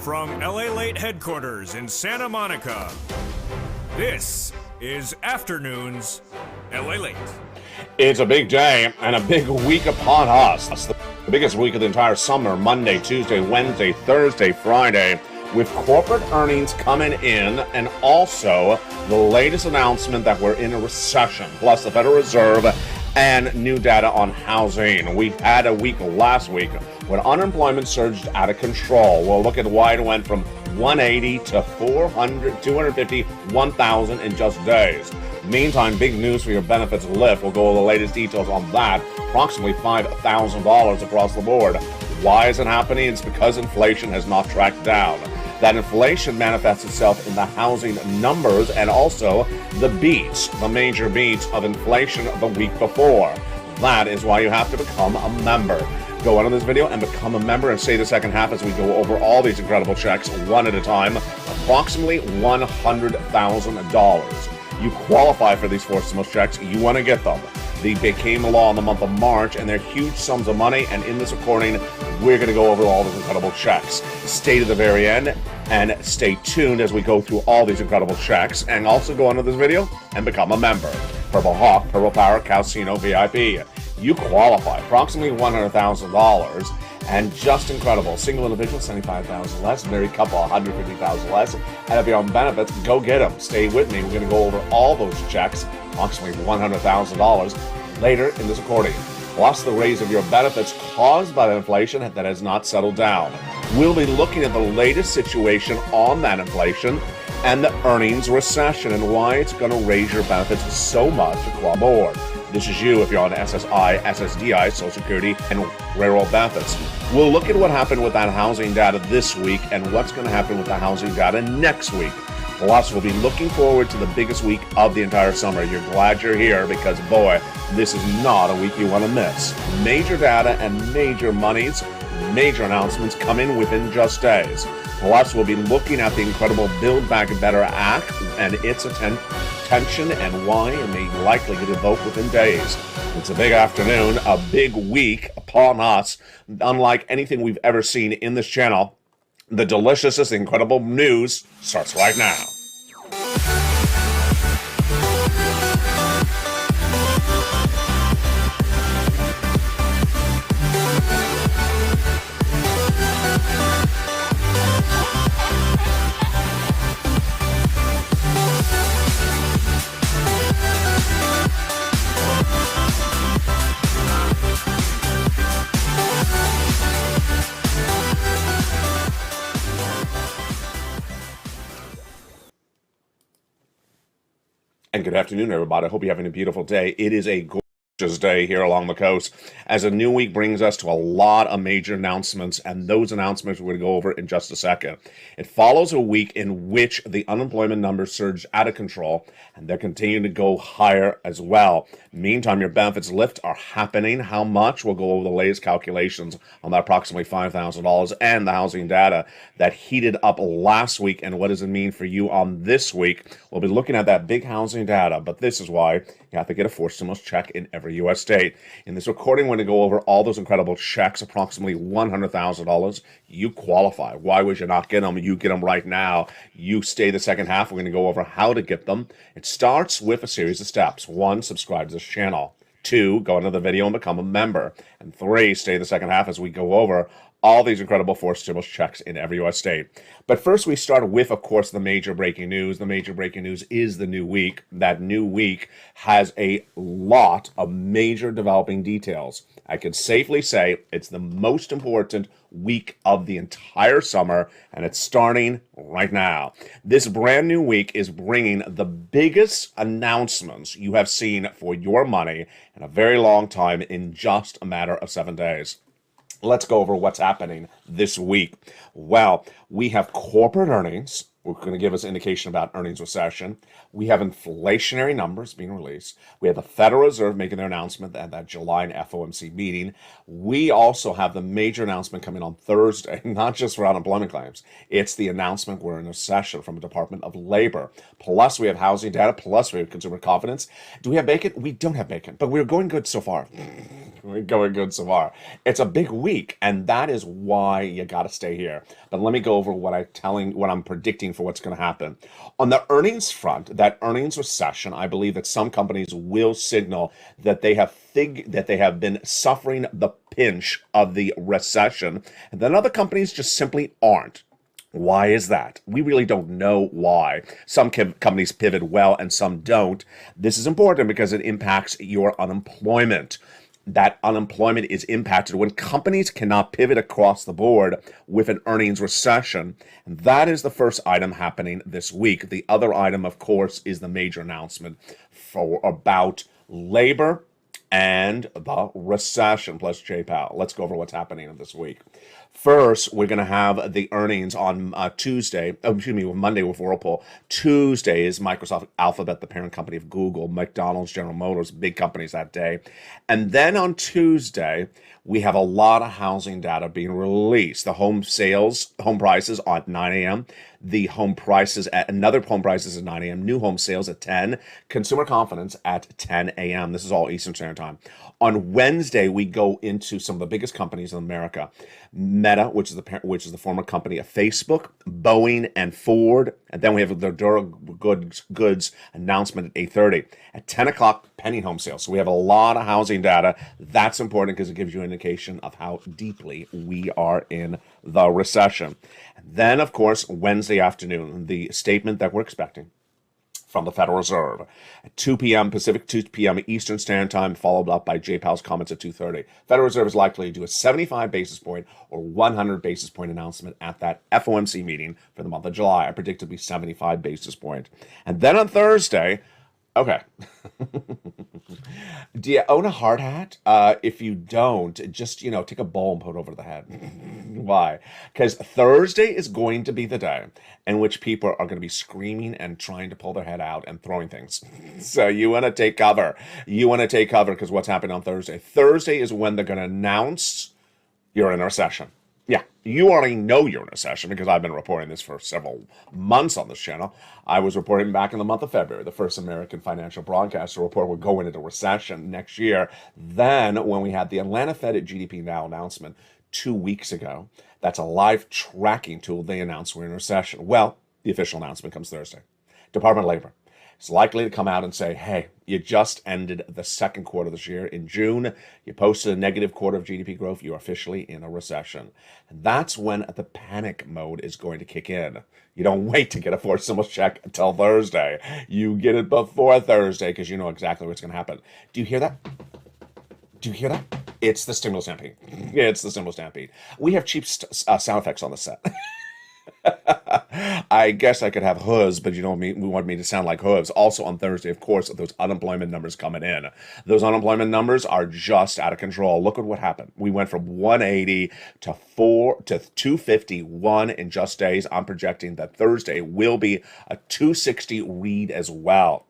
from Lalate headquarters in Santa Monica, this is Afternoons Lalate. It's a big day and a big week upon us. It's the biggest week of the entire summer, Monday, Tuesday, Wednesday, Thursday, Friday, with corporate earnings coming in and also the latest announcement that we're in a recession, plus the Federal Reserve and new data on housing. We had a week last week when unemployment surged out of control. We'll look at why it went from 180 to 400, 250, 1,000 in just days. Meantime, big news for your benefits lift. We'll go over the latest details on that. Approximately $5,000 across the board. Why is it happening? It's because inflation has not tracked down. That inflation manifests itself in the housing numbers and also the beats, the major beats of inflation the week before. That is why you have to become a member. Go on in this video and become a member and stay the second half as we go over all these incredible checks one at a time. Approximately $100,000. You qualify for these four stimulus checks. You want to get them. They became a law in the month of March, and they're huge sums of money. And in this recording, we're going to go over all these incredible checks. Stay to the very end and stay tuned as we go through all these incredible checks. And also go on to this video and become a member. Purple Hawk, Purple Power, Casino VIP. You qualify. Approximately $100,000. And just incredible. Single individual, $75,000 less. Married couple, $150,000 less. And if you're on benefits, go get them. Stay with me. We're going to go over all those checks, approximately $100,000, later in this recording. Plus the raise of your benefits caused by the inflation that has not settled down. We'll be looking at the latest situation on that inflation and the earnings recession and why it's going to raise your benefits so much across the board. This is you if you're on SSI, SSDI, Social Security, and railroad benefits. We'll look at what happened with that housing data this week and what's going to happen with the housing data next week. Plus, we'll be looking forward to the biggest week of the entire summer. You're glad you're here because, boy, this is not a week you want to miss. Major data and major monies, major announcements coming within just days. Plus, we'll be looking at the incredible Build Back Better Act and its attention and why it may likely get revoked within days. It's a big afternoon, a big week upon us, unlike anything we've ever seen in this channel. The deliciousness, incredible news starts right now. And good afternoon, everybody. I hope you're having a beautiful day. It is a gorgeous day here along the coast as a new week brings us to a lot of major announcements, and those announcements we're going to go over in just a second. It follows a week in which the unemployment numbers surged out of control, and they're continuing to go higher as well. Meantime, your benefits lift are happening. How much? We'll go over the latest calculations on that approximately $5,000 and the housing data that heated up last week, and what does it mean for you on this week? We'll be looking at that big housing data, but this is why you have to get a four stimulus check in every U.S. state. In this recording, we're going to go over all those incredible checks, approximately $100,000. You qualify. Why would you not get them? You get them right now. You stay the second half. We're going to go over how to get them. It starts with a series of steps. 1, subscribe to this channel. 2, go into the video and become a member. And 3, stay the second half as we go over all these incredible four stimulus checks in every U.S. state. But first, we start with, of course, the major breaking news. The major breaking news is the new week. That new week has a lot of major developing details. I can safely say it's the most important week of the entire summer, and it's starting right now. This brand new week is bringing the biggest announcements you have seen for your money in a very long time in just a matter of 7 days. Let's go over what's happening this week. Well, we have corporate earnings. We're going to give us an indication about earnings recession. We have inflationary numbers being released. We have the Federal Reserve making their announcement at that July FOMC meeting. We also have the major announcement coming on Thursday, not just for unemployment claims. It's the announcement we're in a recession from the Department of Labor. Plus, we have housing data. Plus, we have consumer confidence. Do we have bacon? We don't have bacon, but we're going good so far. Going good so far. It's a big week, and that is why you got to stay here. But let me go over what I'm predicting for what's going to happen. On the earnings front, that earnings recession, I believe that some companies will signal that they have been suffering the pinch of the recession, and then other companies just simply aren't. Why is that? We really don't know why. Some companies pivot well and some don't. This is important because it impacts your unemployment. That unemployment is impacted when companies cannot pivot across the board with an earnings recession. And that is the first item happening this week. The other item, of course, is the major announcement about labor and the recession plus J-Pal. Let's go over what's happening this week. First, we're going to have the earnings on Monday with Whirlpool. Tuesday is Microsoft, Alphabet, the parent company of Google, McDonald's, General Motors, big companies that day. And then on Tuesday, we have a lot of housing data being released. The home prices at 9 a.m., another home prices at 9 a.m., new home sales at 10, consumer confidence at 10 a.m. This is all Eastern Standard Time. On Wednesday, we go into some of the biggest companies in America. Meta, which is the former company of Facebook, Boeing, and Ford. And then we have the durable goods announcement at 8:30. At 10 o'clock, pending home sales. So we have a lot of housing data. That's important because it gives you an indication of how deeply we are in the recession. And then, of course, Wednesday afternoon, the statement that we're expecting from the Federal Reserve at 2 p.m. Pacific, 2 p.m. Eastern Standard Time, followed up by J-Powell's comments at 2:30. Federal Reserve is likely to do a 75 basis point or 100 basis point announcement at that FOMC meeting for the month of July. I predict it to be 75 basis point. And then on Thursday, okay. Do you own a hard hat? If you don't, just, take a bowl and put it over the head. Why? Because Thursday is going to be the day in which people are going to be screaming and trying to pull their head out and throwing things. So you want to take cover. Because what's happening on Thursday? Thursday is when they're going to announce you're in a recession. Yeah, you already know you're in a recession because I've been reporting this for several months on this channel. I was reporting back in the month of February, the first American financial broadcaster report would go into recession next year. Then when we had the Atlanta Fed at GDP Now announcement 2 weeks ago, that's a live tracking tool, they announced we're in a recession. Well, the official announcement comes Thursday. Department of Labor is likely to come out and say, hey, you just ended the second quarter this year. In June, you posted a negative quarter of GDP growth. You're officially in a recession. And that's when the panic mode is going to kick in. You don't wait to get a fourth stimulus check until Thursday. You get it before Thursday because you know exactly what's going to happen. Do you hear that? It's the stimulus stampede. Yeah, it's the stimulus stampede. We have cheap sound effects on the set. I guess I could have hooves, but we want me to sound like hooves. Also on Thursday, of course, those unemployment numbers coming in. Those unemployment numbers are just out of control. Look at what happened. We went from 180 to 251 in just days. I'm projecting that Thursday will be a 260 read as well.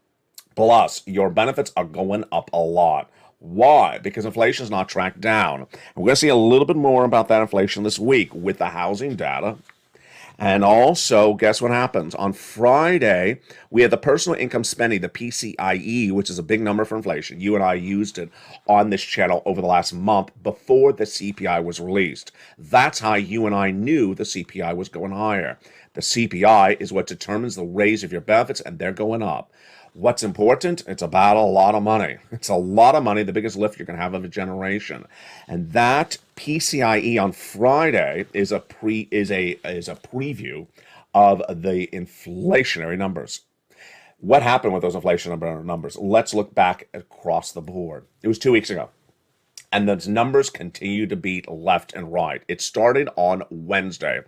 Plus, your benefits are going up a lot. Why? Because inflation is not tracked down. And we're going to see a little bit more about that inflation this week with the housing data. And also, guess what happens? On Friday, we had the personal income spending, the PCIe, which is a big number for inflation. You and I used it on this channel over the last month before the CPI was released. That's how you and I knew the CPI was going higher. The CPI is what determines the raise of your benefits, and they're going up. What's important? It's about a lot of money. It's a lot of money, the biggest lift you're going to have of a generation. And that PCIe on Friday is a preview of the inflationary numbers. What happened with those inflation numbers? Let's look back across the board. It was 2 weeks ago. And those numbers continue to beat left and right. It started on Wednesday.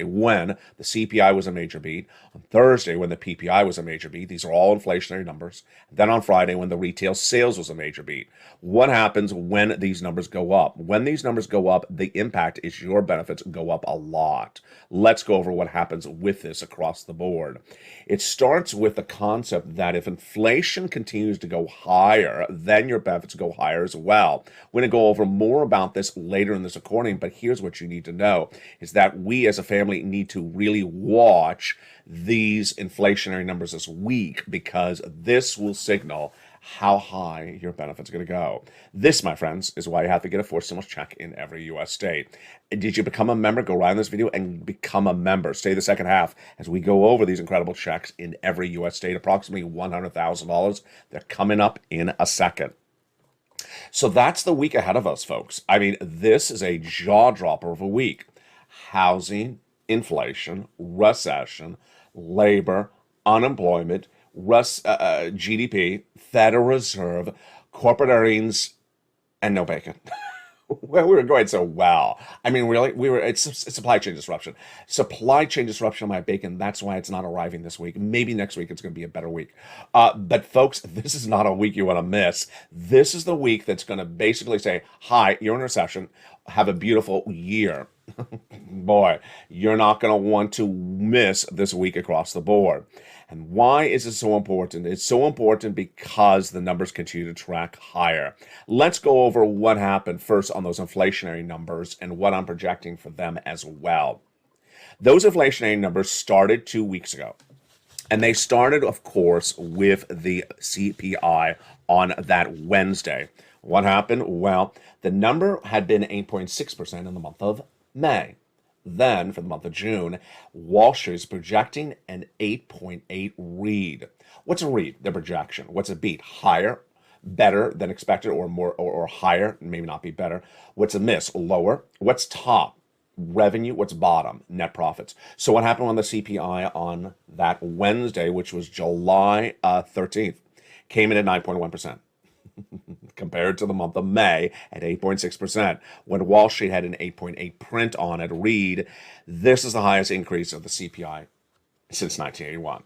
When the CPI was a major beat. On Thursday, when the PPI was a major beat. These are all inflationary numbers. Then on Friday, when the retail sales was a major beat. What happens when these numbers go up? When these numbers go up, the impact is your benefits go up a lot. Let's go over what happens with this across the board. It starts with the concept that if inflation continues to go higher, then your benefits go higher as well. We're going to go over more about this later in this recording, but here's what you need to know, is that we as a family need to really watch these inflationary numbers this week because this will signal how high your benefits are going to go. This, my friends, is why you have to get a forced stimulus check in every U.S. state. Did you become a member? Go right in this video and become a member. Stay the second half as we go over these incredible checks in every U.S. state, approximately $100,000. They're coming up in a second. So that's the week ahead of us, folks. I mean, this is a jaw dropper of a week. Housing, inflation, recession, labor, unemployment, GDP, Federal Reserve, corporate earnings, and no bacon. Well, we were going so well. I mean, really, it's supply chain disruption. Supply chain disruption of my bacon. That's why it's not arriving this week. Maybe next week it's going to be a better week. But folks, this is not a week you want to miss. This is the week that's going to basically say, hi, you're in recession. Have a beautiful year. Boy, you're not going to want to miss this week across the board. And why is it so important? It's so important because the numbers continue to track higher. Let's go over what happened first on those inflationary numbers and what I'm projecting for them as well. Those inflationary numbers started 2 weeks ago. And they started, of course, with the CPI on that Wednesday. What happened? Well, the number had been 8.6% in the month of May. Then, for the month of June, Wall Street is projecting an 8.8 read. What's a read? The projection. What's a beat? Higher, better than expected, or more, or higher, maybe not be better. What's a miss? Lower. What's top? Revenue. What's bottom? Net profits. So what happened on the CPI on that Wednesday, which was July 13th, came in at 9.1%. Compared to the month of May at 8.6%. When Wall Street had an 8.8 print on it, read, this is the highest increase of the CPI since 1981.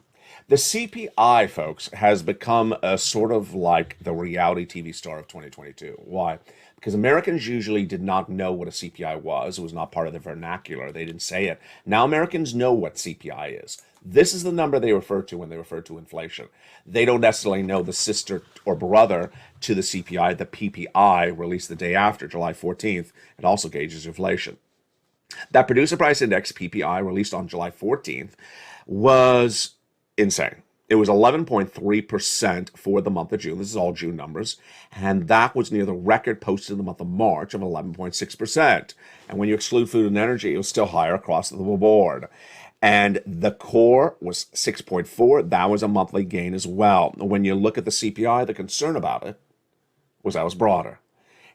The CPI, folks, has become a sort of like the reality TV star of 2022. Why? Because Americans usually did not know what a CPI was. It was not part of their vernacular. They didn't say it. Now Americans know what CPI is. This is the number they refer to when they refer to inflation. They don't necessarily know the sister or brother to the CPI, the PPI, released the day after, July 14th. It also gauges inflation. That producer price index, PPI, released on July 14th, was insane. It was 11.3% for the month of June. This is all June numbers. And that was near the record posted in the month of March of 11.6%. And when you exclude food and energy, it was still higher across the board. And the core was 6.4. That was a monthly gain as well. When you look at the CPI, the concern about it was that it was broader.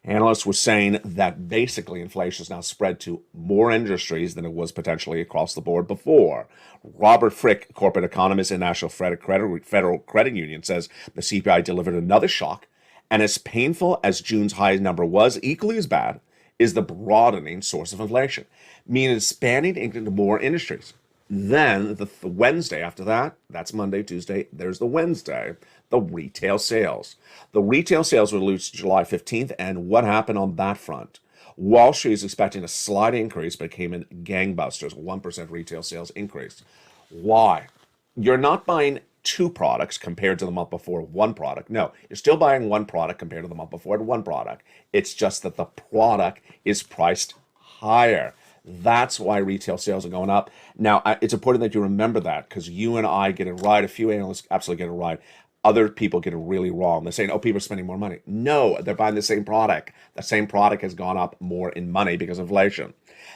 Analysts were saying that basically inflation is now spread to more industries than it was potentially across the board before. Robert Frick, corporate economist and National Federal Credit Union, says the CPI delivered another shock, and as painful as June's high number was, equally as bad is the broadening source of inflation, meaning expanding into more industries. Then the Wednesday after that, that's Monday, Tuesday, there's the Wednesday, the retail sales. The retail sales were released July 15th, and what happened on that front? Wall Street is expecting a slight increase, but it came in gangbusters, 1% retail sales increase. Why? You're not buying two products compared to the month before, one product. No, you're still buying one product compared to the month before, one product. It's just that the product is priced higher. That's why retail sales are going up. Now, it's important that you remember that because you and I get it right. A few analysts absolutely get it right. Other people get it really wrong. They're saying, oh, people are spending more money. No, they're buying the same product. The same product has gone up more in money because of inflation.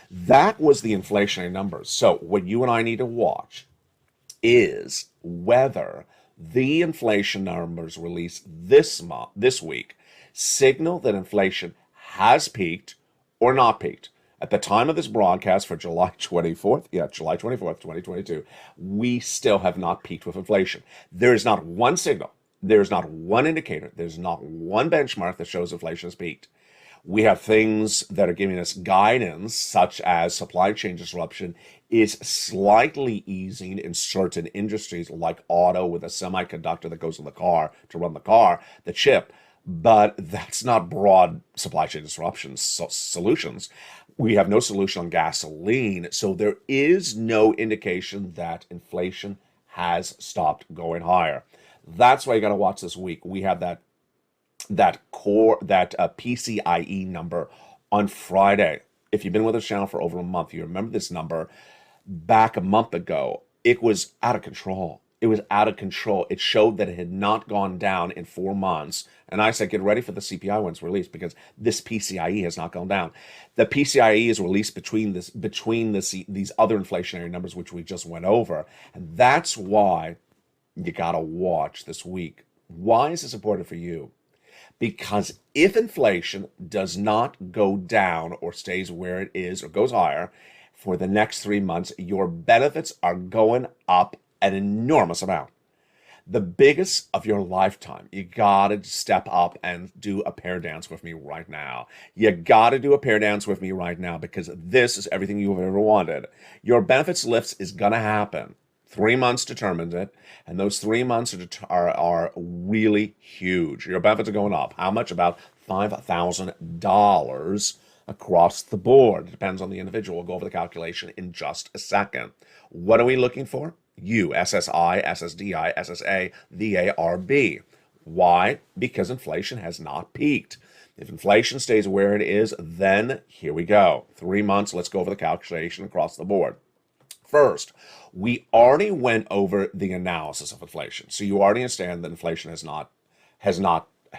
That was the inflationary numbers. So what you and I need to watch is whether the inflation numbers released this week signal that inflation has peaked or not peaked. At the time of this broadcast for July 24th, July 24th, 2022, we still have not peaked with inflation. There is not one signal, there is not one indicator, there's not one benchmark that shows inflation has peaked. We have things that are giving us guidance, such as supply chain disruption is slightly easing in certain industries like auto with a semiconductor that goes in the car to run the car, the chip. But that's not broad supply chain disruption solutions. We have no solution on gasoline, so there is no indication that inflation has stopped going higher. That's why you got to watch this week. We have that PCIe number on Friday. If you've been with the channel for over a month, you remember this number. Back a month ago, it was out of control. It was out of control. It showed that it had not gone down in 4 months. And I said, get ready for the CPI when it's released because this PCIe has not gone down. The PCIe is released between these other inflationary numbers, which we just went over. And that's why you got to watch this week. Why is this important for you? Because if inflation does not go down or stays where it is or goes higher for the next 3 months, your benefits are going up an enormous amount. The biggest of your lifetime. You gotta step up and do a pair dance with me right now. You gotta do a pair dance with me right now because this is everything you've ever wanted. Your benefits lifts is gonna happen. 3 months determines it, and those 3 months are really huge. Your benefits are going up. How much? About $5,000 across the board. It depends on the individual. We'll go over the calculation in just a second. What are we looking for? U, SSI, SSDI, SSA, VARB. Why? Because inflation has not peaked. If inflation stays where it is, then here we go. 3 months, let's go over the calculation across the board. First, we already went over the analysis of inflation. So you already understand that inflation has not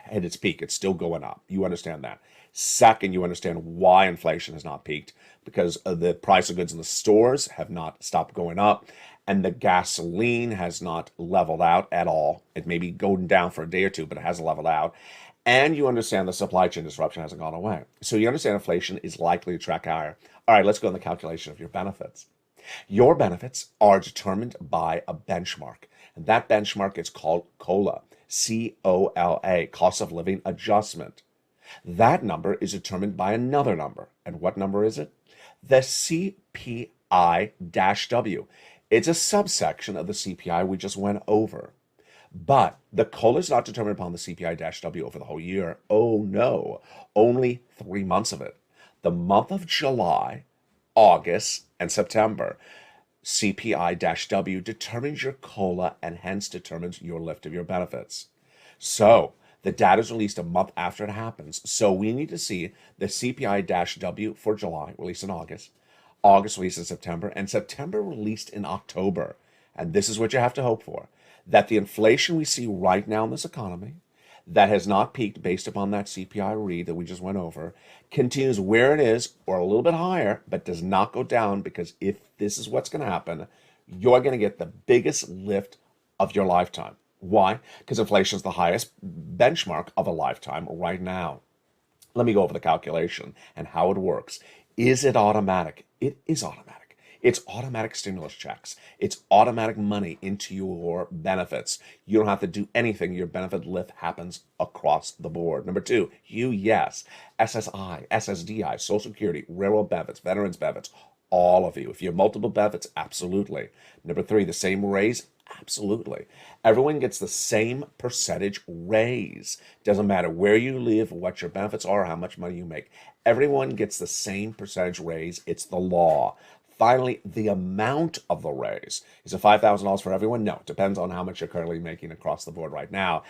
hit its peak. It's still going up. You understand that. Second, you understand why inflation has not peaked because the price of goods in the stores have not stopped going up and the gasoline has not leveled out at all. It may be going down for a day or two, but it hasn't leveled out. And you understand the supply chain disruption hasn't gone away. So you understand inflation is likely to track higher. All right, let's go on the calculation of your benefits. Your benefits are determined by a benchmark, and that benchmark is called COLA, C-O-L-A, cost of living adjustment. That number is determined by another number. And what number is it? The CPI-W. It's a subsection of the CPI we just went over. But the COLA is not determined upon the CPI-W over the whole year. Oh no, only 3 months of it. The month of July, August, and September. CPI-W determines your COLA and hence determines your lift of your benefits. So the data is released a month after it happens. So we need to see the CPI-W for July, released in August, August released in September, and September released in October. And this is what you have to hope for, that the inflation we see right now in this economy that has not peaked based upon that CPI read that we just went over, continues where it is or a little bit higher, but does not go down because if this is what's going to happen, you're going to get the biggest lift of your lifetime. Why? Because inflation is the highest benchmark of a lifetime right now. Let me go over the calculation and how it works. Is it automatic? It is automatic. It's automatic stimulus checks. It's automatic money into your benefits. You don't have to do anything. Your benefit lift happens across the board. Number two, yes. SSI, SSDI, Social Security, railroad benefits, veterans benefits, all of you. If you have multiple benefits, absolutely. Number three, the same raise, absolutely. Everyone gets the same percentage raise. Doesn't matter where you live, what your benefits are, how much money you make. Everyone gets the same percentage raise. It's the law. Finally, the amount of the raise. Is it $5,000 for everyone? No, it depends on how much you're currently making across the board right now.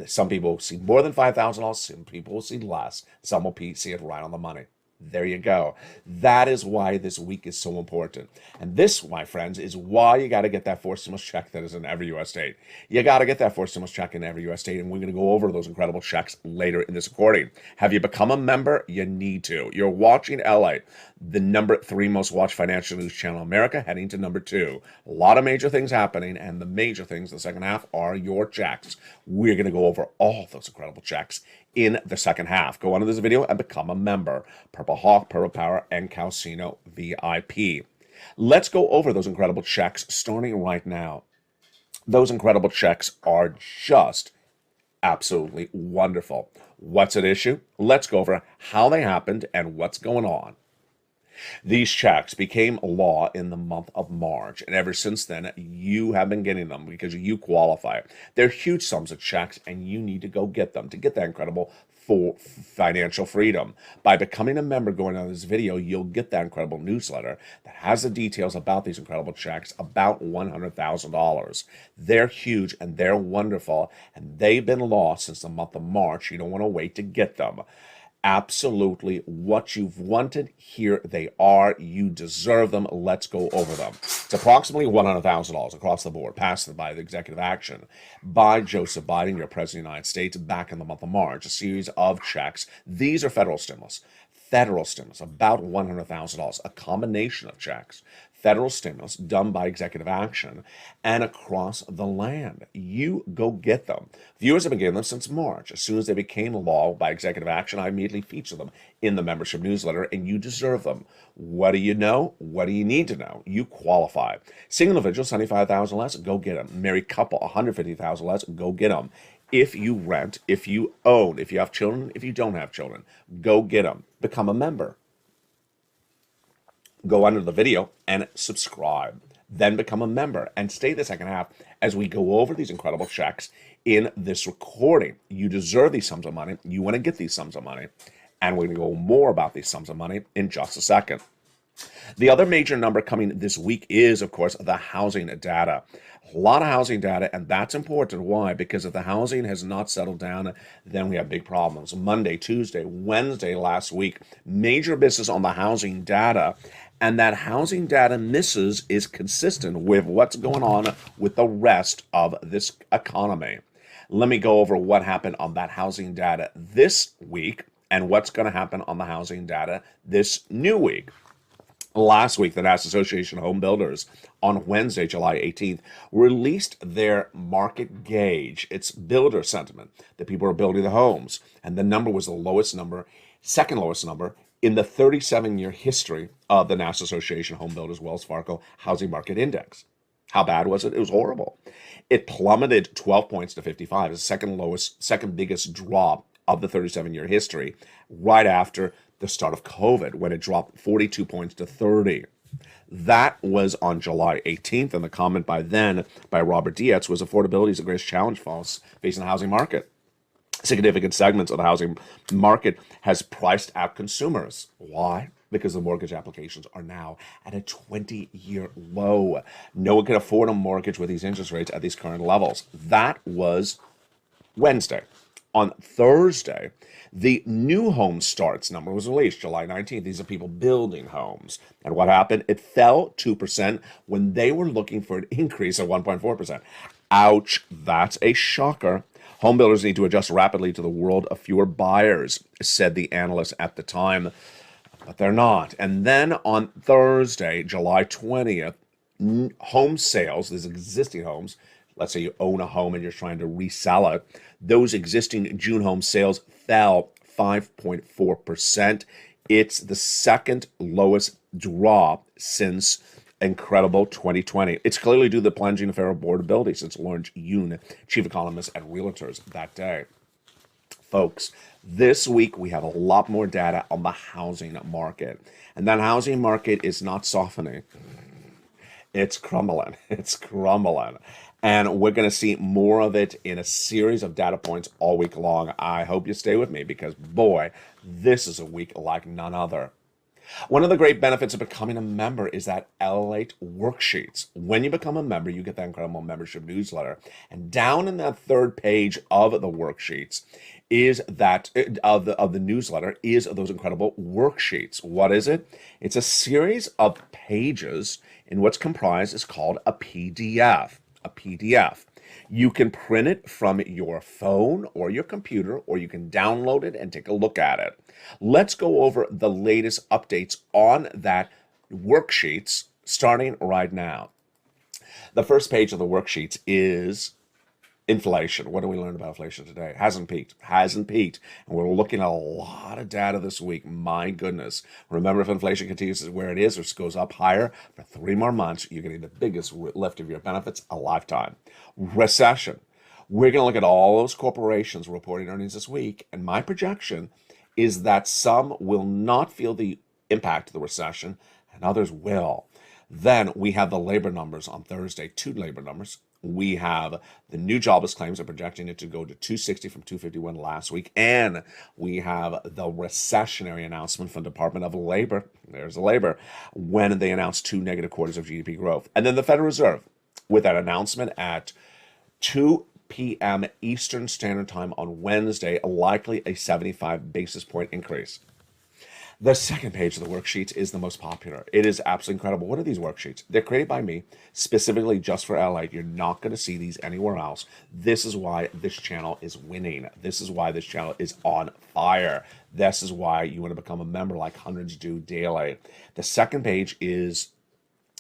Some people see more than $5,000, some people will see less. Some will see it right on the money. There you go. That is why this week is so important. And this, my friends, is why you got to get that forced stimulus check that is in every U.S. state. You got to get that forced stimulus check in every U.S. state, and we're going to go over those incredible checks later in this recording. Have you become a member? You need to. You're watching Lalate, the number 3 most watched financial news channel in America, heading to number 2. A lot of major things happening, and the major things in the second half are your checks. We're going to go over all those incredible checks in the second half. Go on to this video and become a member. Purple Hawk, Purple Power, and Calcino VIP. Let's go over those incredible checks starting right now. Those incredible checks are just absolutely wonderful. What's at issue? Let's go over how they happened and what's going on. These checks became law in the month of March, and ever since then, you have been getting them because you qualify. They're huge sums of checks, and you need to go get them to get that incredible financial freedom. By becoming a member, going on this video, you'll get that incredible newsletter that has the details about these incredible checks, about $100,000. They're huge, and they're wonderful, and they've been law since the month of March. You don't want to wait to get them. Absolutely what you've wanted. Here they are. You deserve them. Let's go over them. It's approximately $100,000 across the board, passed by the executive action by Joseph Biden, your president of the United States, back in the month of March. A series of checks. These are federal stimulus. Federal stimulus, about $100,000, a combination of checks. Federal stimulus done by executive action and across the land. You go get them. Viewers have been getting them since March. As soon as they became law by executive action, I immediately feature them in the membership newsletter, and you deserve them. What do you know? What do you need to know? You qualify. Single individual, $75,000 less, go get them. Married couple, $150,000 less, go get them. If you rent, if you own, if you have children, if you don't have children, go get them. Become a member. Go under the video and subscribe. Then become a member and stay the second half as we go over these incredible checks in this recording. You deserve these sums of money. You want to get these sums of money. And we're going to go more about these sums of money in just a second. The other major number coming this week is, of course, the housing data. A lot of housing data, and that's important. Why? Because if the housing has not settled down, then we have big problems. Monday, Tuesday, Wednesday last week, major business on the housing data, and that housing data misses is consistent with what's going on with the rest of this economy. Let me go over what happened on that housing data this week and what's going to happen on the housing data this new week. Last week, the National Association of Home Builders on Wednesday, July 18th, released their market gauge. It's builder sentiment that people are building the homes. And the number was the lowest number, second lowest number in the 37-year history of the National Association of Home Builders Wells Fargo Housing Market Index. How bad was it? It was horrible. It plummeted 12 points to 55. It's the second biggest drop of the 37-year history, right after the start of COVID, when it dropped 42 points to 30. That was on July 18th, and the comment by Robert Dietz was affordability is the greatest challenge facing the housing market. Significant segments of the housing market has priced out consumers. Why? Because the mortgage applications are now at a 20-year low. No one can afford a mortgage with these interest rates at these current levels. That was Wednesday. On Thursday, the new home starts number was released, July 19th. These are people building homes. And what happened? It fell 2% when they were looking for an increase of 1.4%. Ouch, that's a shocker. Home builders need to adjust rapidly to the world of fewer buyers, said the analyst at the time, but they're not. And then on Thursday, July 20th, home sales, these existing homes, let's say you own a home and you're trying to resell it, those existing June home sales fell 5.4%. It's the second lowest drop since incredible 2020. It's clearly due to the plunging of affordability, since Lawrence Yun, chief economist at Realtors, that day. Folks, this week we have a lot more data on the housing market. And that housing market is not softening. It's crumbling. It's crumbling. And we're going to see more of it in a series of data points all week long. I hope you stay with me because, boy, this is a week like none other. One of the great benefits of becoming a member is that Lalate worksheets. When you become a member, you get that incredible membership newsletter. And down in that third page of the worksheets is that of the newsletter is those incredible worksheets. What is it? It's a series of pages in what's comprised is called a PDF. A PDF. You can print it from your phone or your computer, or you can download it and take a look at it. Let's go over the latest updates on that worksheets starting right now. The first page of the worksheets is inflation. What do we learn about inflation today? Hasn't peaked. Hasn't peaked. And we're looking at a lot of data this week. My goodness. Remember, if inflation continues where it is or goes up higher for 3 more months, you're getting the biggest lift of your benefits a lifetime. Recession. We're going to look at all those corporations reporting earnings this week. And my projection is that some will not feel the impact of the recession and others will. Then we have the labor numbers on Thursday, 2 labor numbers. We have the new jobless claims are projecting it to go to 260 from 251 last week. And we have the recessionary announcement from the Department of Labor. There's the labor, when they announced 2 negative quarters of GDP growth. And then the Federal Reserve with that announcement at 2 p.m. Eastern Standard Time on Wednesday, likely a 75 basis point increase. The second page of the worksheets is the most popular. It is absolutely incredible. What are these worksheets? They're created by me specifically just for LA. You're not going to see these anywhere else. This is why this channel is winning. This is why this channel is on fire. This is why you want to become a member like hundreds do daily. The second page is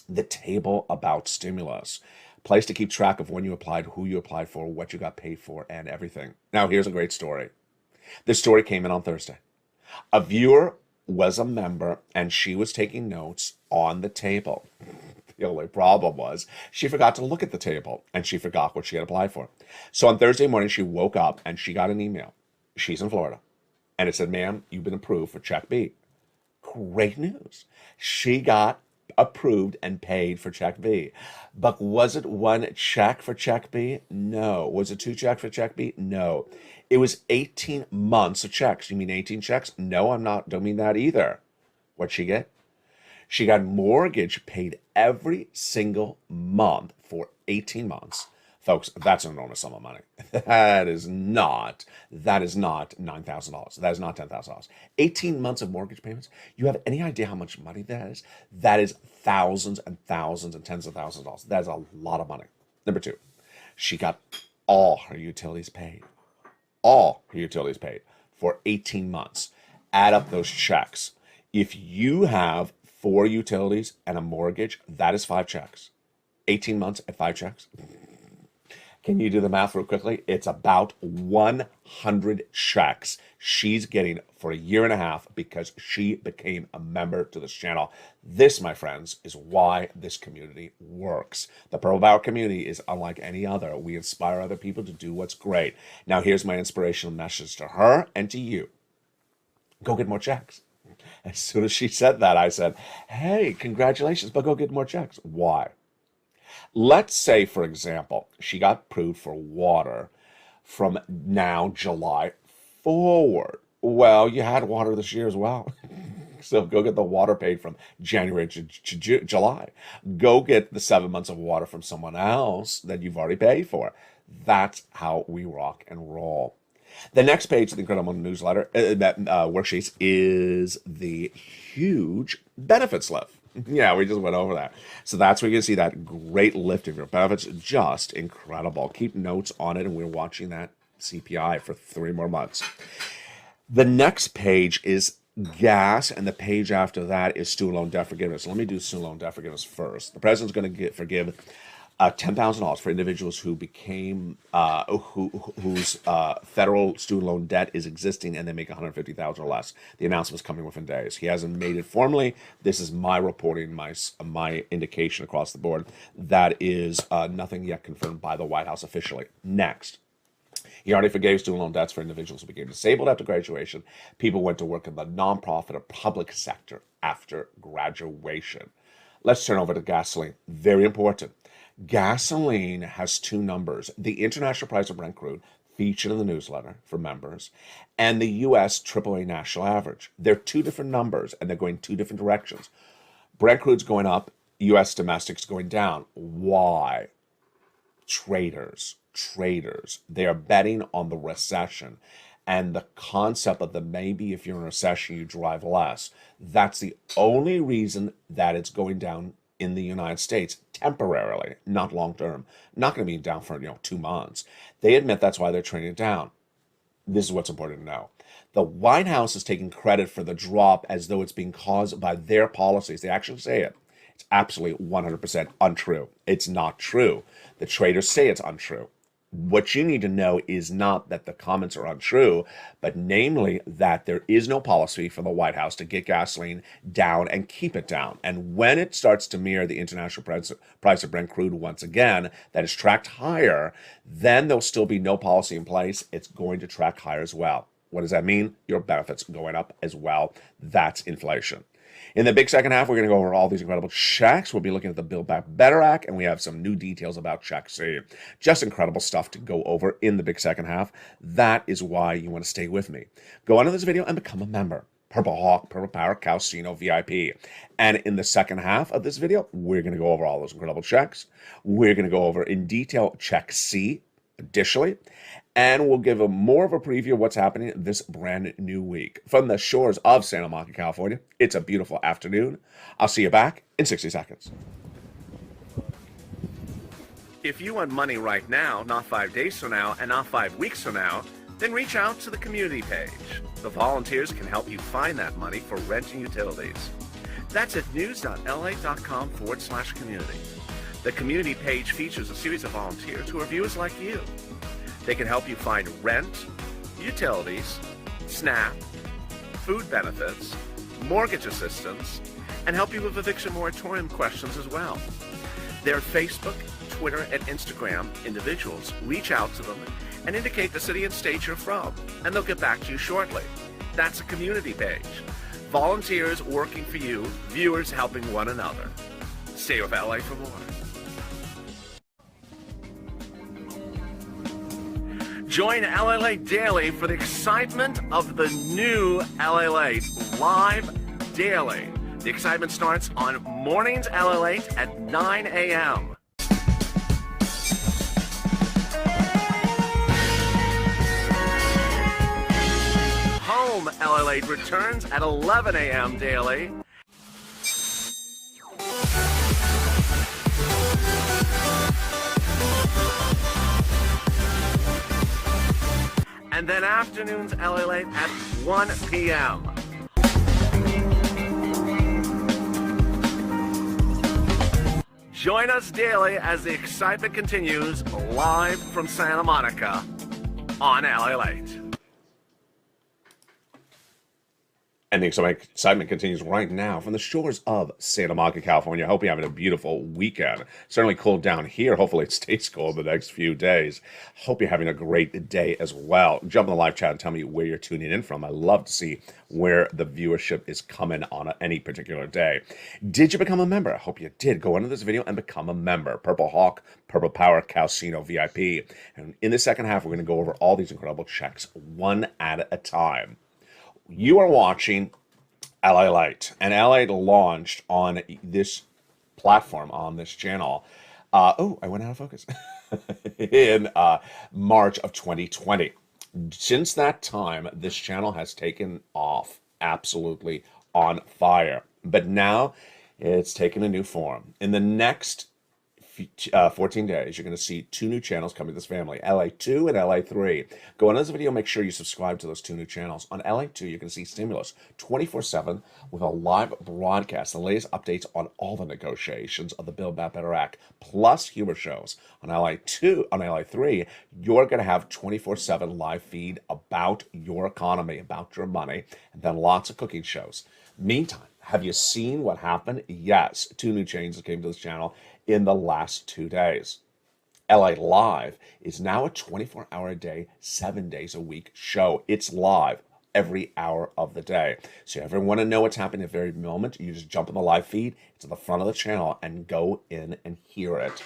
the table about stimulus. Place to keep track of when you applied, who you applied for, what you got paid for, and everything. Now, here's a great story. This story came in on Thursday. A viewer was a member and she was taking notes on the table. The only problem was she forgot to look at the table and she forgot what she had applied for. So on Thursday morning, she woke up and she got an email. She's in Florida. And it said, ma'am, you've been approved for check B. Great news. She got approved and paid for check B. But was it one check for check B? No. Was it two checks for check B? No. It was 18 months of checks. You mean 18 checks? No, don't mean that either. What'd she get? She got mortgage paid every single month for 18 months. Folks, that's an enormous sum of money. That is not $9,000. That is not $10,000. 18 months of mortgage payments. You have any idea how much money that is? That is thousands and thousands and tens of thousands of dollars. That is a lot of money. Number two, she got all her utilities paid. All her utilities paid for 18 months. Add up those checks. If you have 4 utilities and a mortgage, that is 5 checks. 18 months at 5 checks. Can you do the math real quickly? It's about 100 checks she's getting for a year and a half because she became a member to this channel. This, my friends, is why this community works. The Purple Power community is unlike any other. We inspire other people to do what's great. Now, here's my inspirational message to her and to you. Go get more checks. As soon as she said that, I said, hey, congratulations, but go get more checks. Why? Let's say, for example, she got approved for water from now, July forward. Well, you had water this year as well. So go get the water paid from January to July. Go get the 7 months of water from someone else that you've already paid for. That's how we rock and roll. The next page of the Incredible Newsletter, worksheets, is the huge benefits lift. Yeah, we just went over that. So that's where you can see that great lift of your benefits. Just incredible. Keep notes on it, and we're watching that CPI for 3 more months. The next page is gas, and the page after that is student loan debt forgiveness. Let me do student loan debt forgiveness first. The president's going to forgive $10,000 for individuals who became whose federal student loan debt is existing and they make $150,000 or less. The announcement's coming within days. He hasn't made it formally. This is my reporting, my indication across the board. That is nothing yet confirmed by the White House officially. Next. He already forgave student loan debts for individuals who became disabled after graduation. People went to work in the nonprofit or public sector after graduation. Let's turn over to gasoline. Very important. Gasoline has 2 numbers. The international price of Brent crude, featured in the newsletter for members, and the U.S. AAA national average. They're 2 different numbers, and they're going 2 different directions. Brent crude's going up, U.S. domestic's going down. Why? Traders. They are betting on the recession. And the concept of maybe if you're in a recession, you drive less. That's the only reason that it's going down in the United States temporarily, not long term. Not going to be down for 2 months. They admit that's why they're trading it down. This is what's important to know. The White House is taking credit for the drop as though it's being caused by their policies. They actually say it. It's absolutely 100% untrue. It's not true. The traders say it's untrue. What you need to know is not that the comments are untrue, but namely that there is no policy for the White House to get gasoline down and keep it down. And when it starts to mirror the international price of Brent crude once again, that is tracked higher, then there'll still be no policy in place. It's going to track higher as well. What does that mean? Your benefits going up as well. That's inflation. In the big second half, we're going to go over all these incredible checks. We'll be looking at the Build Back Better Act, and we have some new details about Check C. Just incredible stuff to go over in the big second half. That is why you want to stay with me. Go on to this video and become a member. Purple Hawk, Purple Power, Calcino VIP. And in the second half of this video, we're going to go over all those incredible checks. We're going to go over in detail Check C, Additionally, and we'll give more of a preview of what's happening this brand new week. From the shores of Santa Monica, California, it's a beautiful afternoon. I'll see you back in 60 seconds. If you want money right now, not 5 days from now, and not 5 weeks from now, then reach out to the community page. The volunteers can help you find that money for rent and utilities. That's at news.la.com/community. The community page features a series of volunteers who are viewers like you. They can help you find rent, utilities, SNAP, food benefits, mortgage assistance, and help you with eviction moratorium questions as well. Their Facebook, Twitter, and Instagram individuals reach out to them and indicate the city and state you're from, and they'll get back to you shortly. That's a community page. Volunteers working for you, viewers helping one another. Stay with LA for more. Join LA Late Daily for the excitement of the new LA Late live daily. The excitement starts on mornings LA Late at 9 a.m. Home LA Late returns at 11 a.m. daily. And then afternoons LA Late at 1 p.m. Join us daily as the excitement continues live from Santa Monica on LA Late. And the excitement continues right now from the shores of Santa Monica, California. I hope you're having a beautiful weekend. Certainly cooled down here. Hopefully it stays cold the next few days. Hope you're having a great day as well. Jump in the live chat and tell me where you're tuning in from. I love to see where the viewership is coming on any particular day. Did you become a member? I hope you did. Go into this video and become a member. Purple Hawk, Purple Power, Calcino VIP. And in the second half, we're going to go over all these incredible checks one at a time. You are watching LA Late, and LA launched on this platform, on this channel. I went out of focus. In March of 2020. Since that time, this channel has taken off, absolutely on fire. But now it's taken a new form. In the next 14 days, you're going to see 2 new channels coming to this family, LA2 and LA3. Go on this video, make sure you subscribe to those 2 new channels. On LA2, you're going to see Stimulus 24/7 with a live broadcast, the latest updates on all the negotiations of the Build Back Better Act, plus humor shows. On LA3, you're going to have 24/7 live feed about your economy, about your money, and then lots of cooking shows. Meantime, have you seen what happened? Yes, 2 new changes came to this channel in the last 2 days. LA Live is now a 24-hour a day, 7 days a week show. It's live every hour of the day. So if you ever want to know what's happening at the very moment, you just jump in the live feed. It's at the front of the channel and go in and hear it.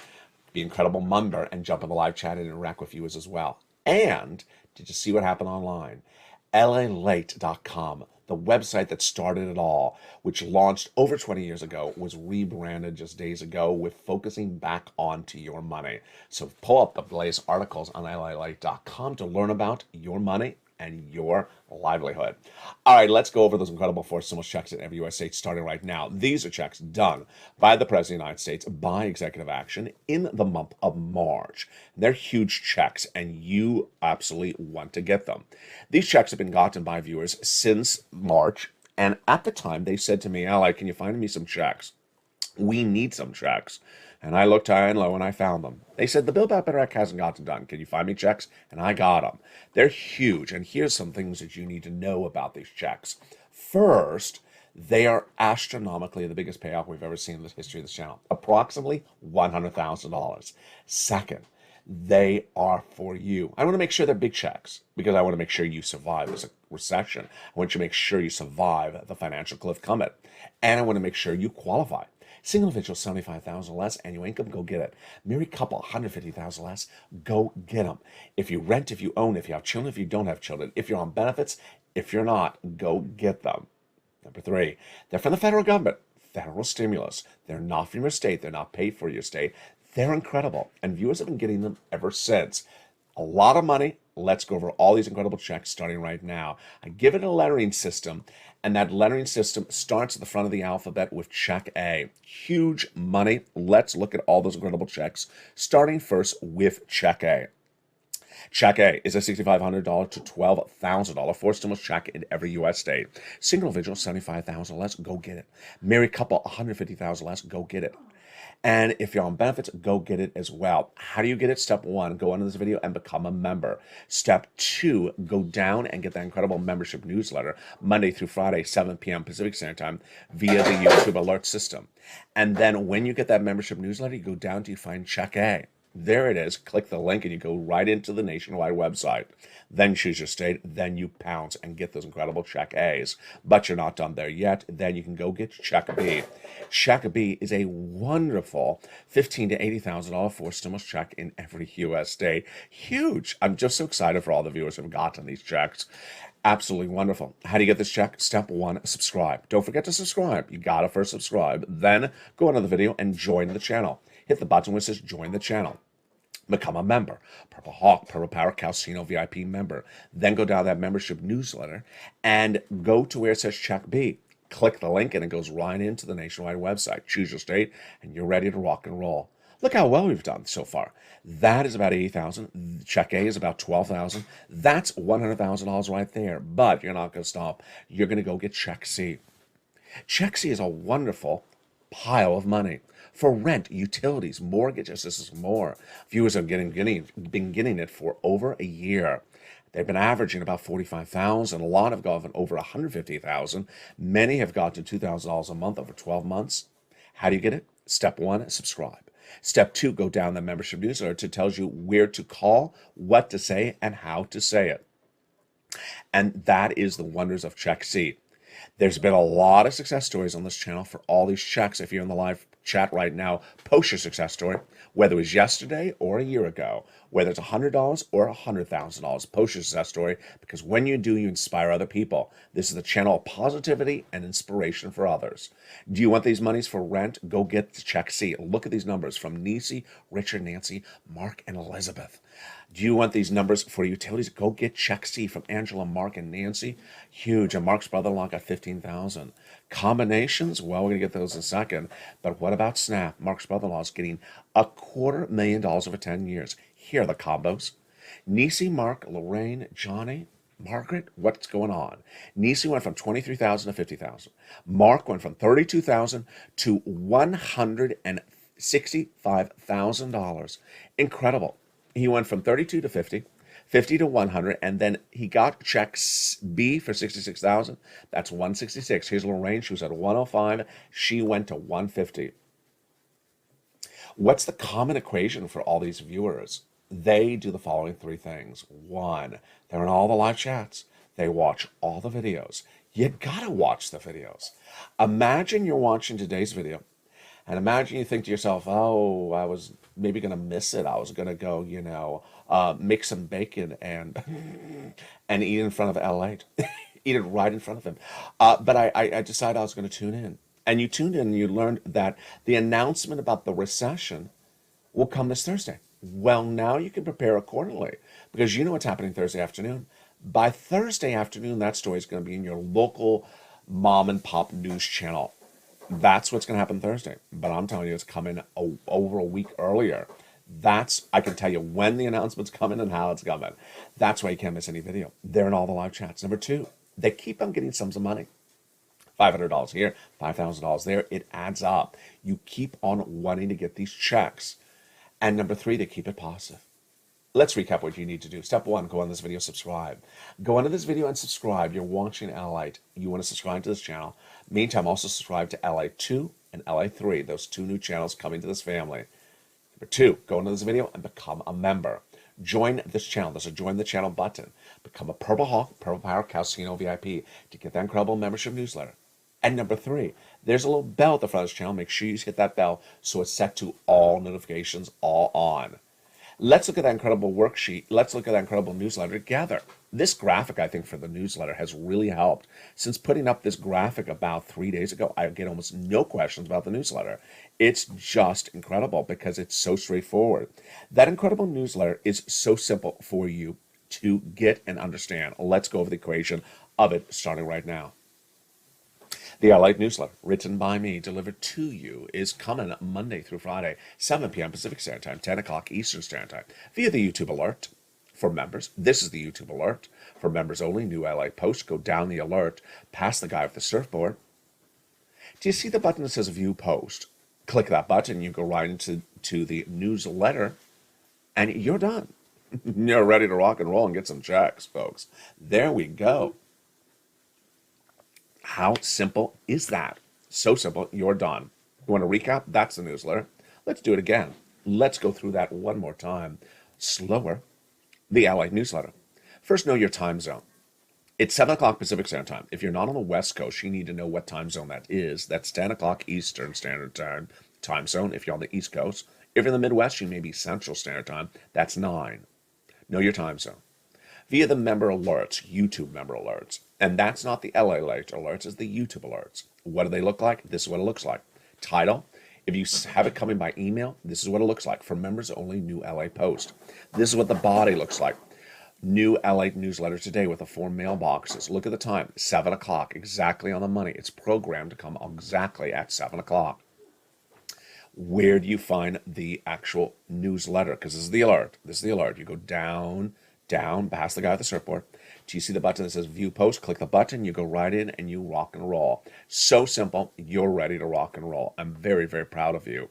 Be incredible member and jump in the live chat and interact with viewers as well. And did you see what happened online? LALate.com. The website that started it all, which launched over 20 years ago, was rebranded just days ago with focusing back onto your money. So pull up the latest articles on LALite.com to learn about your money and your livelihood. All right, let's go over those incredible 4 stimulus checks in every U.S. state starting right now. These are checks done by the President of the United States by executive action in the month of March. They're huge checks, and you absolutely want to get them. These checks have been gotten by viewers since March, and at the time, they said to me, "Ally, can you find me some checks? We need some checks." And I looked high and low and I found them. They said, the Build Back Better Act hasn't gotten done. Can you find me checks? And I got them. They're huge. And here's some things that you need to know about these checks. First, they are astronomically the biggest payout we've ever seen in the history of this channel. Approximately $100,000. Second, they are for you. I want to make sure they're big checks because I want to make sure you survive this recession. I want you to make sure you survive the financial cliff coming. And I want to make sure you qualify. Single individual, $75,000 less annual income, go get it. Married couple, $150,000 less, go get them. If you rent, if you own, if you have children, if you don't have children, if you're on benefits, if you're not, go get them. Number 3, they're from the federal government, federal stimulus. They're not from your state. They're not paid for your state. They're incredible, and viewers have been getting them ever since. A lot of money. Let's go over all these incredible checks starting right now. I give it a lettering system, and that lettering system starts at the front of the alphabet with check A. Huge money. Let's look at all those incredible checks, starting first with check A. Check A is a $6,500 to $12,000 four stimulus check in every U.S. state. Single individual, $75,000 less, go get it. Married couple, $150,000 less, go get it. And if you're on benefits, go get it as well. How do you get it? Step 1, go under this video and become a member. Step 2, go down and get that incredible membership newsletter Monday through Friday, 7 p.m. Pacific Standard Time via the YouTube alert system. And then when you get that membership newsletter, you go down to you find Check A. There it is. Click the link and you go right into the nationwide website. Then choose your state. Then you pounce and get those incredible Check A's. But you're not done there yet. Then you can go get Check B. Check B is a wonderful $15,000 to $80,000 for stimulus check in every U.S. state. Huge. I'm just so excited for all the viewers who have gotten these checks. Absolutely wonderful. How do you get this check? Step 1, subscribe. Don't forget to subscribe. You gotta first subscribe. Then go into the video and join the channel. Hit the button which says join the channel. Become a member. Purple Hawk, Purple Power, Calcino VIP member. Then go down that membership newsletter and go to where it says check B. Click the link and it goes right into the nationwide website. Choose your state and you're ready to rock and roll. Look how well we've done so far. That is about $80,000. Check A is about $12,000. That's $100,000 right there. But you're not going to stop. You're going to go get Check C. Check C is a wonderful pile of money for rent, utilities, mortgages. This is more. Viewers have been getting it for over a year. They've been averaging about $45,000. A lot have gone over $150,000. Many have gone to $2,000 a month over 12 months. How do you get it? Step 1, subscribe. Step 2, go down the membership newsletter. It tells you where to call, what to say, and how to say it. And that is the wonders of Check C. There's been a lot of success stories on this channel for all these checks. If you're in the live chat right now, post your success story, whether it was yesterday or a year ago, whether it's $100 or $100,000. Post your success story, because when you do, you inspire other people. This is the channel of positivity and inspiration for others. Do you want these monies for rent? Go get Check C. Look at these numbers from Nisi, Richard, Nancy, Mark, and Elizabeth. Do you want these numbers for utilities? Go get Check C from Angela, Mark, and Nancy. Huge. And Mark's brother-in-law got $15,000. Combinations? Well, we're going to get those in a second. But what about SNAP? Mark's brother-in-law is getting $250,000 over 10 years. Here are the combos. Nisi, Mark, Lorraine, Johnny, Margaret, what's going on? Nisi went from $23,000 to $50,000. Mark went from $32,000 to $165,000. Incredible. He went from 32 to 50, 50 to 100, and then he got Check B for 66,000. That's 166. Here's Lorraine. She was at 105. She went to 150. What's the common equation for all these viewers? They do the following 3 things. 1, they're in all the live chats. They watch all the videos. You gotta watch the videos. Imagine you're watching today's video, and imagine you think to yourself, oh, I was maybe going to miss it. I was going to go, make some bacon and eat in front of Lalate. Eat it right in front of him. But I decided I was going to tune in. And you tuned in and you learned that the announcement about the recession will come this Thursday. Well, now you can prepare accordingly, because you know what's happening Thursday afternoon. By Thursday afternoon, that story is going to be in your local mom and pop news channel. That's what's going to happen Thursday. But I'm telling you, it's coming over a week earlier. I can tell you when the announcement's coming and how it's coming. That's why you can't miss any video. They're in all the live chats. Number 2, they keep on getting sums of money. $500 here, $5,000 there. It adds up. You keep on wanting to get these checks. And number 3, they keep it positive. Let's recap what you need to do. Step 1, go on this video, subscribe. Go onto this video and subscribe. You're watching Lalate. You want to subscribe to this channel. Meantime, also subscribe to LA2 and LA3, those 2 new channels coming to this family. Number 2, go into this video and become a member. Join this channel. There's a join the channel button. Become a Purple Hawk, Purple Power, Calcino VIP to get that incredible membership newsletter. And number 3, there's a little bell at the front of this channel. Make sure you hit that bell so it's set to all notifications, all on. Let's look at that incredible worksheet. Let's look at that incredible newsletter together. This graphic, I think, for the newsletter has really helped. Since putting up this graphic about 3 days ago, I get almost no questions about the newsletter. It's just incredible because it's so straightforward. That incredible newsletter is so simple for you to get and understand. Let's go over the equation of it starting right now. The Lalate newsletter, written by me, delivered to you, is coming Monday through Friday, 7 p.m. Pacific Standard Time, 10 o'clock Eastern Standard Time, via the YouTube alert for members. This is the YouTube alert for members only. New Lalate post. Go down the alert, past the guy with the surfboard. Do you see the button that says View Post? Click that button. You go right into the newsletter, and you're done. You're ready to rock and roll and get some checks, folks. There we go. How simple is that? So simple, you're done. You want to recap? That's the newsletter. Let's do it again. Let's go through that one more time. Slower. The Lalate newsletter. First, know your time zone. It's 7 o'clock Pacific Standard Time. If you're not on the West Coast, you need to know what time zone that is. That's 10 o'clock Eastern Standard Time zone if you're on the East Coast. If you're in the Midwest, you may be Central Standard Time. That's 9. Know your time zone. Via the member alerts, YouTube member alerts. And that's not the Lalate alerts, it's the YouTube alerts. What do they look like? This is what it looks like. Title, if you have it coming by email, this is what it looks like. For members only, new LA post. This is what the body looks like. New Lalate newsletter today with the 4 mailboxes. Look at the time, 7 o'clock, exactly on the money. It's programmed to come exactly at 7 o'clock. Where do you find the actual newsletter? Because this is the alert. This is the alert. You go down, past the guy with the surfboard. Do you see the button that says View Post? Click the button, you go right in, and you rock and roll. So simple, you're ready to rock and roll. I'm very, very proud of you.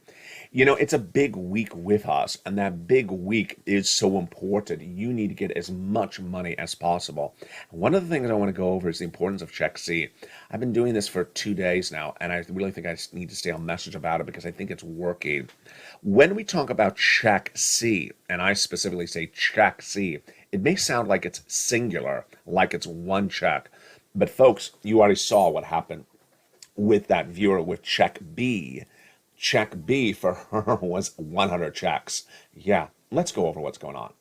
You know, it's a big week with us, and that big week is so important. You need to get as much money as possible. One of the things I want to go over is the importance of Check C. I've been doing this for 2 days now, and I really think I need to stay on message about it because I think it's working. When we talk about Check C, and I specifically say Check C, it may sound like it's singular, like it's one check. But folks, you already saw what happened with that viewer with Check B. Check B for her was 100 checks. Yeah, let's go over what's going on.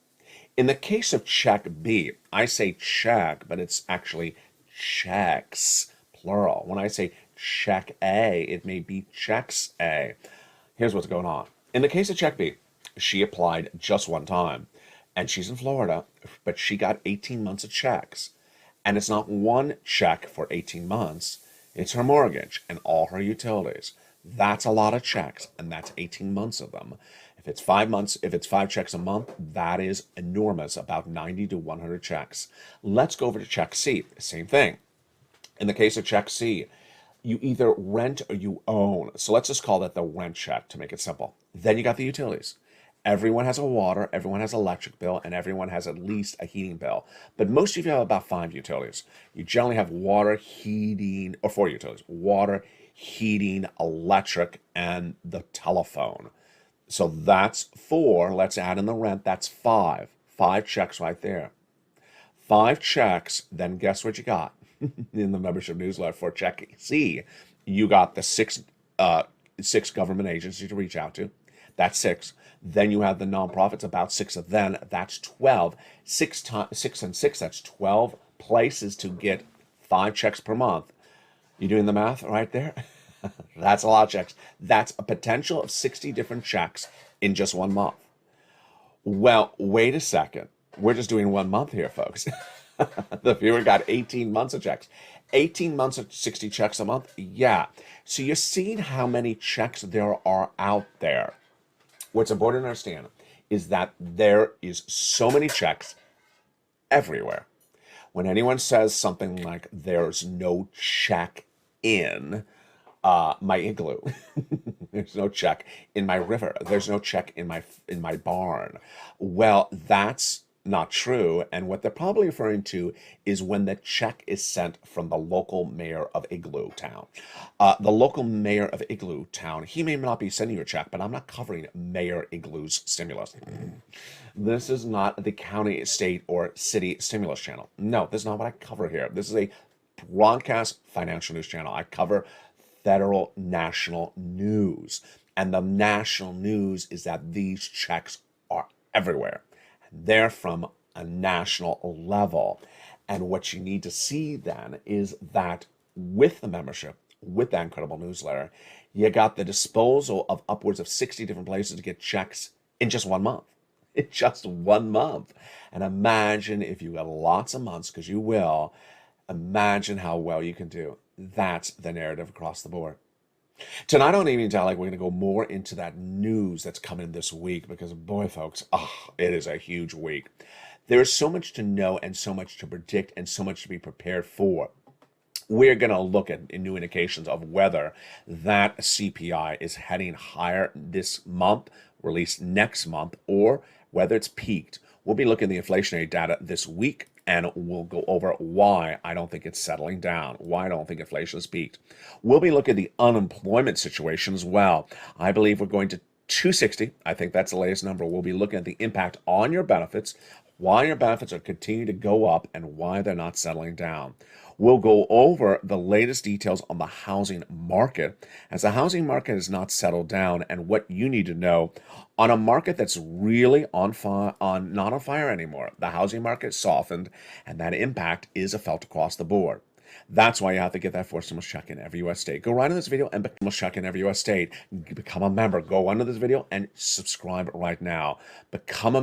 In the case of Check B, I say check, but it's actually checks, plural. When I say Check A, it may be checks A. Here's what's going on. In the case of Check B, she applied just one time. And she's in Florida, but she got 18 months of checks. And it's not one check for 18 months. It's her mortgage and all her utilities. That's a lot of checks, and that's 18 months of them. If it's 5 months, if it's 5 checks a month, that is enormous, about 90 to 100 checks. Let's go over to Check C. Same thing. In the case of Check C, you either rent or you own. So let's just call that the rent check to make it simple. Then you got the utilities. Everyone has a water, everyone has an electric bill, and everyone has at least a heating bill. But most of you have about 5 utilities. You generally have water, heating, or 4 utilities. Water, heating, electric, and the telephone. So that's 4. Let's add in the rent. That's 5. 5 checks right there. 5 checks, then guess what you got in the membership newsletter for Check C? You got the 6 government agencies to reach out to. That's 6. Then you have the nonprofits, about 6 of them. That's 12. 6 and 6, that's 12 places to get 5 checks per month. You doing the math right there? That's a lot of checks. That's a potential of 60 different checks in just 1 month. Well, wait a second. We're just doing 1 month here, folks. The viewer got 18 months of checks. 18 months of 60 checks a month? Yeah. So you're seeing how many checks there are out there. What's important to understand is that there is so many checks everywhere. When anyone says something like, there's no check in my igloo, there's no check in my river, there's no check in my barn. Well, that's not true. And what they're probably referring to is when the check is sent from the local mayor of Igloo Town. The local mayor of Igloo Town, he may not be sending you a check, but I'm not covering Mayor Igloo's stimulus. This is not the county, state, or city stimulus channel. No, this is not what I cover here. This is a broadcast financial news channel. I cover federal national news. And the national news is that these checks are everywhere. They're from a national level. And what you need to see then is that with the membership, with that incredible newsletter, you got the disposal of upwards of 60 different places to get checks in just 1 month. In just 1 month. And imagine if you got lots of months, because you will, imagine how well you can do. That's the narrative across the board. Tonight on Evening Dialogue, we're going to go more into that news that's coming this week because, boy, folks, it is a huge week. There's so much to know and so much to predict and so much to be prepared for. We're going to look at new indications of whether that CPI is heading higher this month, released next month, or whether it's peaked. We'll be looking at the inflationary data this week, and we'll go over why I don't think it's settling down, why I don't think inflation has peaked. We'll be looking at the unemployment situation as well. I believe we're going to 260. I think that's the latest number. We'll be looking at the impact on your benefits, why your benefits are continuing to go up, and why they're not settling down. We'll go over the latest details on the housing market, as the housing market has not settled down, and what you need to know on a market that's really not on fire anymore. The housing market softened, and that impact is felt across the board. That's why you have to get that 4 stimulus check in every U.S. state. Go right into this video and become a check in every U.S. state. Become a member. Go under this video and subscribe right now. Become a